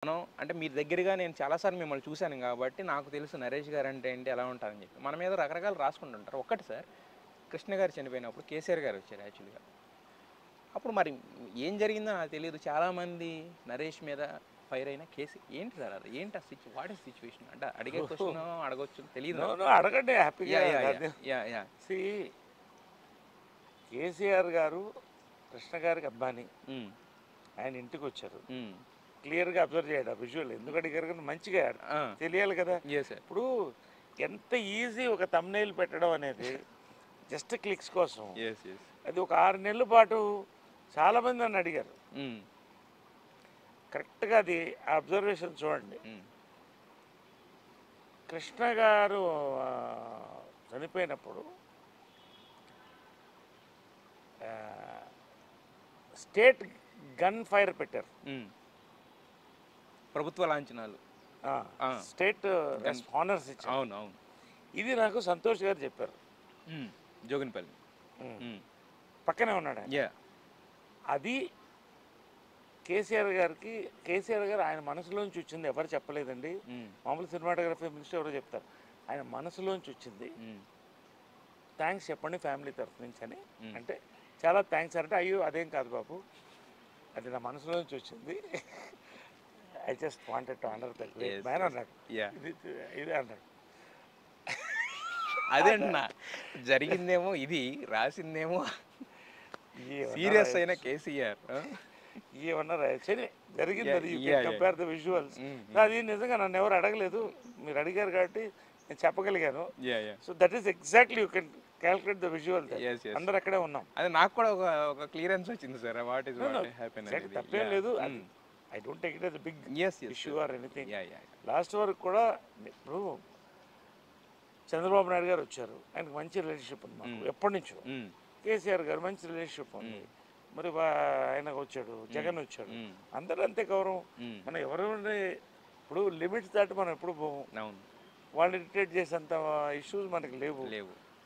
మనం అంటే మీరు దగ్గరగా నేను చాలా సార్లు మిమ్మల్ని చూసాను కాబట్టి నాకు తెలుసు నరేష్ గారు అంటే ఏంటి, ఎలా ఉంటారని చెప్పి. మన మీద రకరకాలు రాసుకుంటుంటారు. ఒక్కటి సార్, కృష్ణ గారు చనిపోయినప్పుడు కేసీఆర్ గారు వచ్చారు యాక్చువల్‌గా. అప్పుడు మరి ఏం జరిగిందో నాకు తెలీదు. చాలామంది నరేష్ మీద ఫైర్ అయిన కేసు ఏంటి సార్ అది? ఏంటి ఆ వాట్ ఈస్ సిట్యుయేషన్? అంటే అడిగే క్వెషన్ అడగొచ్చు తెలియదు నో నాకు. నో అడగండి హ్యాపీగా. Yeah! Yeah! Yeah! Yeah! Yeah! సి కేసీఆర్ గారు కృష్ణ గారికి అబ్బాని హ్మ్. ఆయన ఇంటికి వచ్చారు. హ్మ్. క్లియర్గా అబ్జర్వ్ చేయడం విజువల్ ఎందుకు అడిగారు కానీ మంచిగా ఆ! తెలియాలి కదా. Yes sir. ఇప్పుడు ఎంత ఈజీ ఒక తమ్నైల్ పెట్టడం అనేది జస్ట్ క్లిక్స్ కోసం. యెస్. యెస్. అది ఒక 6 నెలల పాటు చాలామంది నన్ను అడిగారు. హ్మ్. కరెక్ట్గా అది ఆ అబ్జర్వేషన్ చూడండి. హ్మ్. కృష్ణ గారు చనిపోయినప్పుడు స్టేట్ గన్ ఫైర్ పెట్టారు. హ్మ్. ప్రభుత్వ లాంఛనాలు. స్టేట్ హానర్స్ ఇచ్చారు. అవును. అవును. ఇది నాకు సంతోష్ గారు చెప్పారు. హ్మ్. జోగినిపల్లి. ఉమ్. హ్మ్. పక్కనే ఉన్నాడు ఆయన. యాహ్! అది కేసీఆర్ గారు ఆయన మనసులోంచి వచ్చింది, ఎవరు చెప్పలేదండి. హ్మ్. మామూలు సినిమాటోగ్రఫీ మినిస్టర్ ఎవరో చెప్తారు, ఆయన మనసులోంచి వచ్చింది. హ్మ్. థ్యాంక్స్ చెప్పండి ఫ్యామిలీ తరఫు నుంచి అని. Hmm. అంటే చాలా థ్యాంక్స్ అంటే, అయ్యో అదేం కాదు బాబు, అది నా మనసులోంచి వచ్చింది. I just wanted to honour the great Yes, man yes. అన్నాడు. Yeah. ఇది అన్నాడు. అదే అంటున్నా. జరిగిందేమో ఇది, రాసిందేమో సీరియస్ అయిన కేసీఆర్. ఏమన్నా రాయచ్చని జరిగింది. అది Yeah, కంపేర్ ద విజువల్స్. అది నిజంగా నన్ను ఎవరు అడగలేదు, మీరు అడిగారు కాబట్టి నేను చెప్పగలిగాను. Yeah, yeah. So that is exactly you can calculate the visual. Yes, yes. అందరు అక్కడే ఉన్నాం. అదే నాకు కూడా ఒక క్లియరెన్స్ వచ్చింది సార్. వాట్ ఈస్ హ్యాపెన్ అనేది. తప్పేం లేదు. అది I don't take it as big issue or anything. Last వరకు కూడా ఇప్పుడు చంద్రబాబు నాయుడు గారు వచ్చారు, ఆయనకు మంచి రిలేషన్షిప్ ఉంది మాకు ఎప్పటి నుంచో. కేసీఆర్ గారు మంచి రిలేషన్షిప్ ఉంది, మరి ఆయన వచ్చాడు, జగన్ వచ్చాడు, అందరూ అంతే గౌరవం. మనం ఎవరెవరి ఇప్పుడు లిమిట్స్ దాటి మనం ఎప్పుడు పోము. వాళ్ళు ఇరిటేట్ చేసేంత ఇష్యూస్ మనకి లేవు.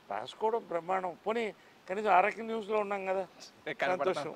రాసుకోవడం బ్రహ్మాండం. పోనీ కనీసం అరకి న్యూస్లో ఉన్నాం కదా, సంతోషం.